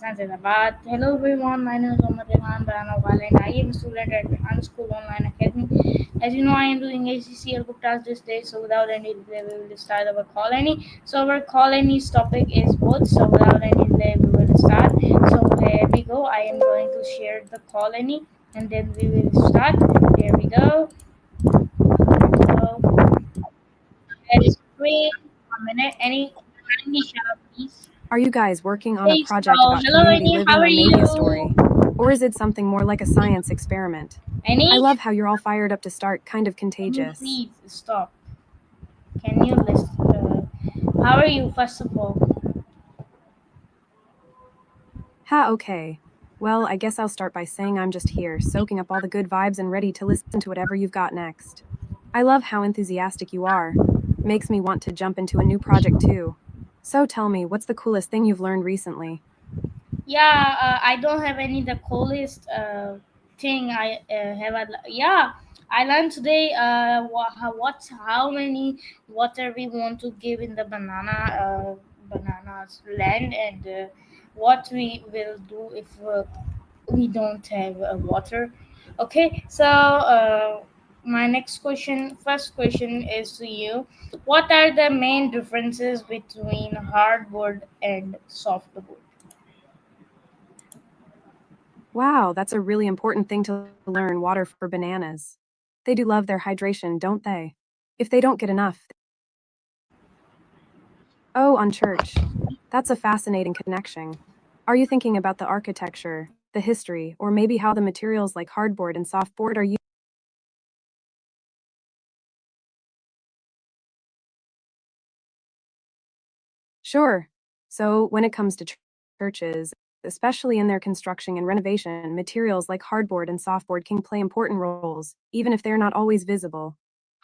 Hyderabad. Hello everyone, my name is Omar Rehan Baranawala and I am a student at Rehan School Online Academy. As you know, I am doing ACCL book task this day, so without any delay, we will start our colony. So our colony's topic is woods, so without any delay, we will start. So here we go, I am going to share the colony and then we will start. Here we go. So let's wait 1 minute. Any shout please. Are you guys working on a Okay, project so about hello community Rainy, how living are or maybe a story? you? Or is it something more like a science experiment? I Any? love how you're all fired up to start, kind of Can you contagious. please stop? Can you listen? How are you, first of all? Ha, okay. Well, I guess I'll start by saying I'm just here, soaking up all the good vibes and ready to listen to whatever you've got next. I love how enthusiastic you are. Makes me want to jump into a new project too. So tell me, what's the coolest thing you've learned recently? Yeah, I don't have any the coolest thing I have. Yeah, I learned today how many water we want to give in the bananas land and what we will do if we don't have water. Okay, so my next question, first question is to you. What are the main differences between hardwood and softwood? Wow, that's a really important thing to learn water for bananas. They do love their hydration, don't they? If they don't get enough, oh, on church. That's a fascinating connection. Are you thinking about the architecture, the history, or maybe how the materials like hardboard and softboard are used? Sure. So, when it comes to churches, especially in their construction and renovation, materials like hardboard and softboard can play important roles, even if they're not always visible.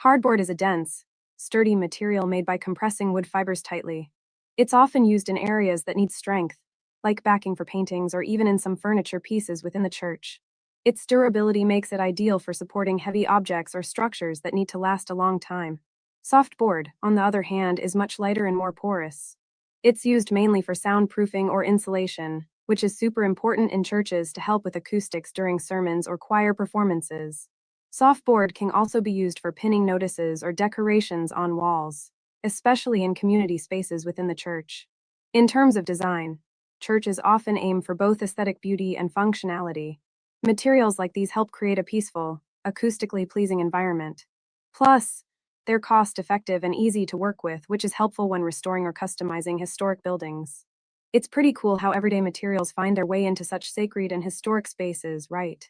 Hardboard is a dense, sturdy material made by compressing wood fibers tightly. It's often used in areas that need strength, like backing for paintings or even in some furniture pieces within the church. Its durability makes it ideal for supporting heavy objects or structures that need to last a long time. Softboard, on the other hand, is much lighter and more porous. It's used mainly for soundproofing or insulation, which is super important in churches to help with acoustics during sermons or choir performances. Softboard can also be used for pinning notices or decorations on walls, especially in community spaces within the church. In terms of design, churches often aim for both aesthetic beauty and functionality. Materials like these help create a peaceful, acoustically pleasing environment. Plus, they're cost effective and easy to work with, which is helpful when restoring or customizing historic buildings. It's pretty cool how everyday materials find their way into such sacred and historic spaces, right?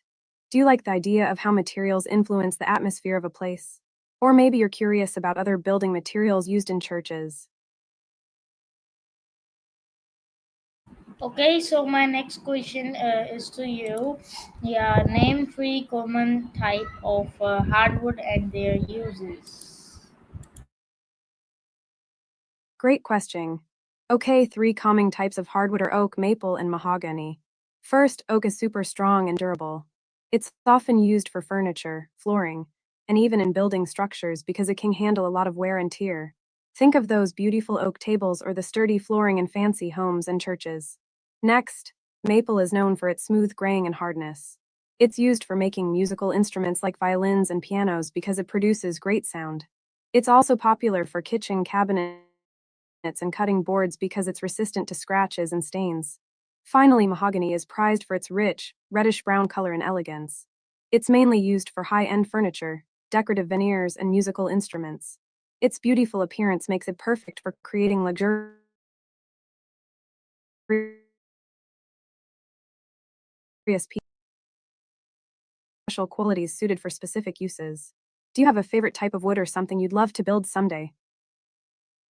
Do you like the idea of how materials influence the atmosphere of a place? Or maybe you're curious about other building materials used in churches. Okay, so my next question is to you. Yeah, name three common type of hardwood and their uses. Great question. Okay, three common types of hardwood are oak, maple, and mahogany. First, oak is super strong and durable. It's often used for furniture, flooring, and even in building structures because it can handle a lot of wear and tear. Think of those beautiful oak tables or the sturdy flooring in fancy homes and churches. Next, maple is known for its smooth graying and hardness. It's used for making musical instruments like violins and pianos because it produces great sound. It's also popular for kitchen cabinets and cutting boards because it's resistant to scratches and stains. Finally, mahogany is prized for its rich, reddish brown color and elegance. It's mainly used for high end furniture, decorative veneers, and musical instruments. Its beautiful appearance makes it perfect for creating luxurious special qualities suited for specific uses. Do you have a favorite type of wood or something you'd love to build someday?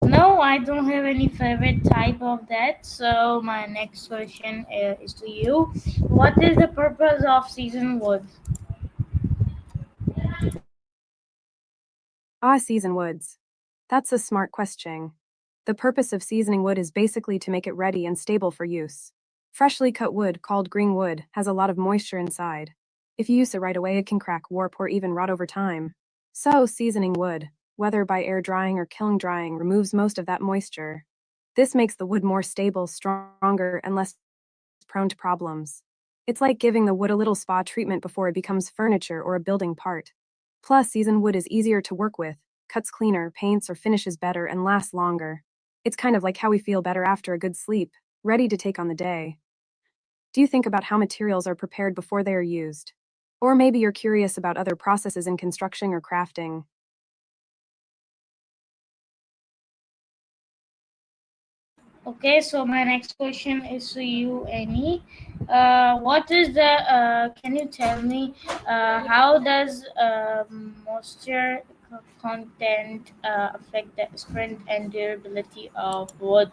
No, I don't have any favorite type of that. So my next question is to you. What is the purpose of season wood? Ah, season woods. That's a smart question. The purpose of seasoning wood is basically to make it ready and stable for use. Freshly cut wood, called green wood, has a lot of moisture inside. If you use it right away, it can crack, warp, or even rot over time. So, seasoning wood, whether by air drying or kiln drying, removes most of that moisture. This makes the wood more stable, stronger, and less prone to problems. It's like giving the wood a little spa treatment before it becomes furniture or a building part. Plus, seasoned wood is easier to work with, cuts cleaner, paints or finishes better, and lasts longer. It's kind of like how we feel better after a good sleep, ready to take on the day. Do you think about how materials are prepared before they are used? Or maybe you're curious about other processes in construction or crafting. Okay, so my next question is to you, Annie. What is the? Can you tell me how does moisture content affect the strength and durability of wood?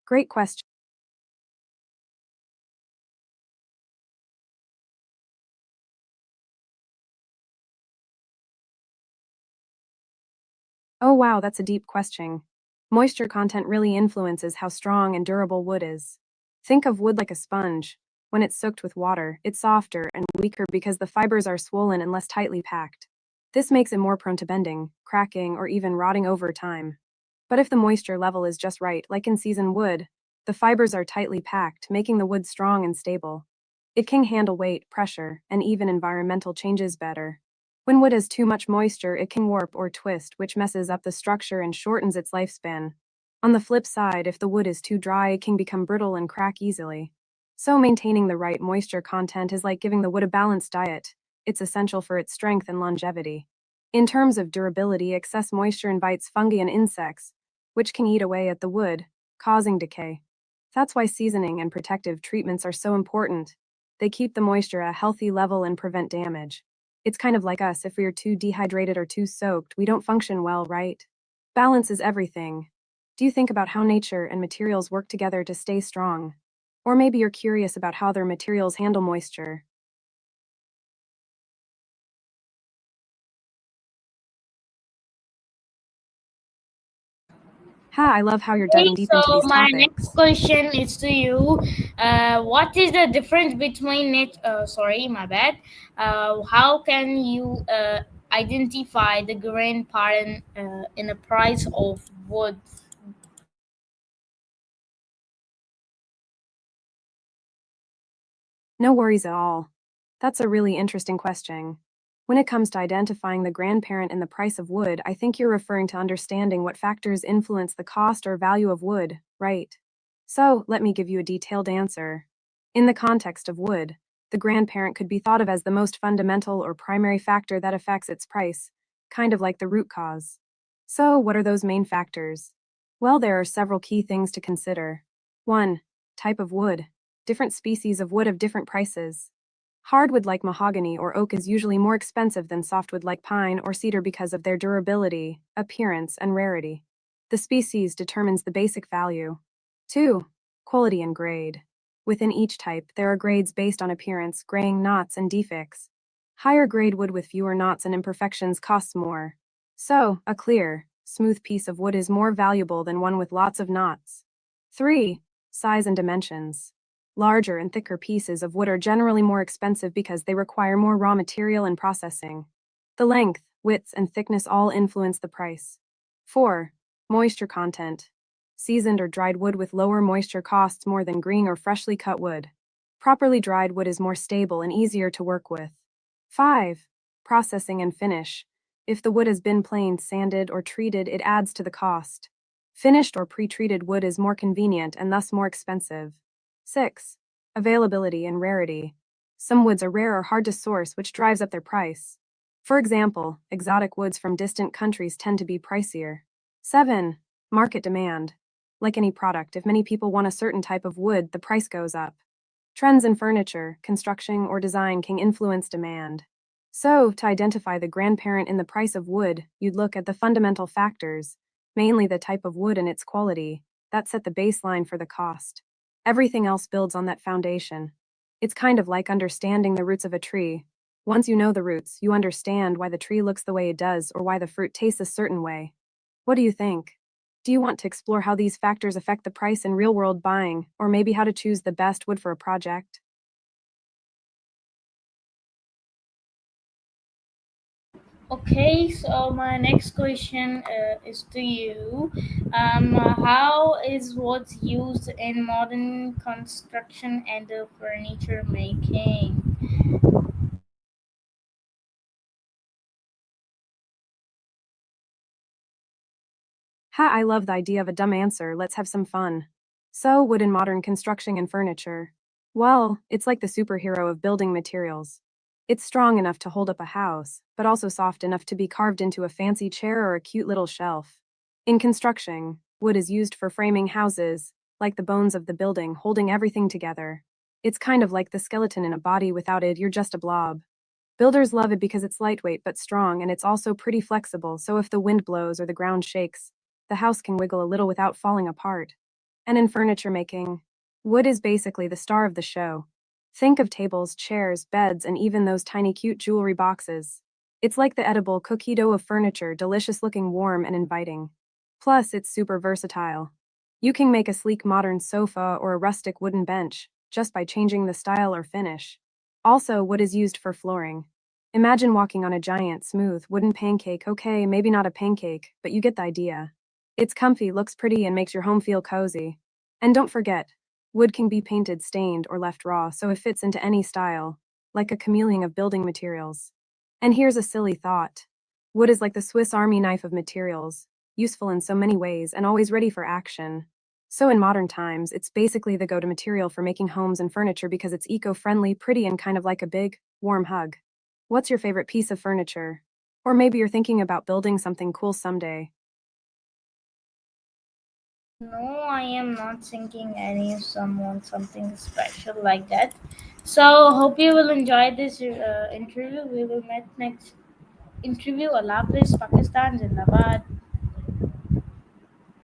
Great question. Oh wow, that's a deep question. Moisture content really influences how strong and durable wood is. Think of wood like a sponge. When it's soaked with water, it's softer and weaker because the fibers are swollen and less tightly packed. This makes it more prone to bending, cracking, or even rotting over time. But if the moisture level is just right, like in seasoned wood, the fibers are tightly packed, making the wood strong and stable. It can handle weight, pressure, and even environmental changes better. When wood has too much moisture, it can warp or twist, which messes up the structure and shortens its lifespan. On the flip side, if the wood is too dry, it can become brittle and crack easily. So, maintaining the right moisture content is like giving the wood a balanced diet. It's essential for its strength and longevity. In terms of durability, excess moisture invites fungi and insects, which can eat away at the wood, causing decay. That's why seasoning and protective treatments are so important. They keep the moisture at a healthy level and prevent damage. It's kind of like us, if we are too dehydrated or too soaked, we don't function well, right? Balance is everything. Do you think about how nature and materials work together to stay strong? Or maybe you're curious about how their materials handle moisture. Ha, I love how you're Okay, diving deep into so these my next topics. question is to you. What is the difference between net? Sorry, my bad. How can you identify the grain pattern in the price of wood? No worries at all. That's a really interesting question. When it comes to identifying the grandparent in the price of wood, I think you're referring to understanding what factors influence the cost or value of wood, right? So, let me give you a detailed answer. In the context of wood, the grandparent could be thought of as the most fundamental or primary factor that affects its price, kind of like the root cause. So, what are those main factors? Well, there are several key things to consider. 1. Type of wood. Different species of wood have different prices. Hardwood like mahogany or oak is usually more expensive than softwood like pine or cedar because of their durability, appearance, and rarity. The species determines the basic value. 2. Quality and grade. Within each type, there are grades based on appearance, graying, knots, and defects. Higher grade wood with fewer knots and imperfections costs more. So, a clear, smooth piece of wood is more valuable than one with lots of knots. 3. Size and dimensions. Larger and thicker pieces of wood are generally more expensive because they require more raw material and processing. The length, width, and thickness all influence the price. 4. Moisture content. Seasoned or dried wood with lower moisture costs more than green or freshly cut wood. Properly dried wood is more stable and easier to work with. 5. Processing and finish. If the wood has been planed, sanded, or treated, it adds to the cost. Finished or pre-treated wood is more convenient and thus more expensive. 6. Availability and rarity. Some woods are rare or hard to source, which drives up their price. For example, exotic woods from distant countries tend to be pricier. 7. Market demand. Like any product, if many people want a certain type of wood, the price goes up. Trends in furniture, construction, or design can influence demand. So, to identify the grandparent in the price of wood, you'd look at the fundamental factors, mainly the type of wood and its quality, that set the baseline for the cost. Everything else builds on that foundation. It's kind of like understanding the roots of a tree. Once you know the roots, you understand why the tree looks the way it does or why the fruit tastes a certain way. What do you think? Do you want to explore how these factors affect the price in real world buying, or maybe how to choose the best wood for a project? Okay, so my next question is to you. How is what's used in modern construction and furniture making? Ha, I love the idea of a dumb answer. Let's have some fun. So, wood in modern construction and furniture. Well, it's like the superhero of building materials. It's strong enough to hold up a house, but also soft enough to be carved into a fancy chair or a cute little shelf. In construction, wood is used for framing houses, like the bones of the building holding everything together. It's kind of like the skeleton in a body. Without it, you're just a blob. Builders love it because it's lightweight but strong, and it's also pretty flexible, so if the wind blows or the ground shakes, the house can wiggle a little without falling apart. And in furniture making, wood is basically the star of the show. Think of tables, chairs, beds, and even those tiny cute jewelry boxes. It's like the edible cookie dough of furniture, delicious looking, warm, and inviting. Plus, it's super versatile. You can make a sleek modern sofa or a rustic wooden bench just by changing the style or finish. Also, wood is used for flooring. Imagine walking on a giant, smooth, wooden pancake. Okay, maybe not a pancake, but you get the idea. It's comfy, looks pretty, and makes your home feel cozy. And don't forget, wood can be painted, stained, or left raw, so it fits into any style, like a chameleon of building materials. And here's a silly thought: wood is like the Swiss Army knife of materials, useful in so many ways and always ready for action. So, in modern times, it's basically the go to material for making homes and furniture because it's eco friendly, pretty, and kind of like a big, warm hug. What's your favorite piece of furniture? Or maybe you're thinking about building something cool someday. No, I am not thinking any someone something special like that. So hope you will enjoy this interview. We will meet next interview. Allah Hafiz, Pakistan, Zindabad.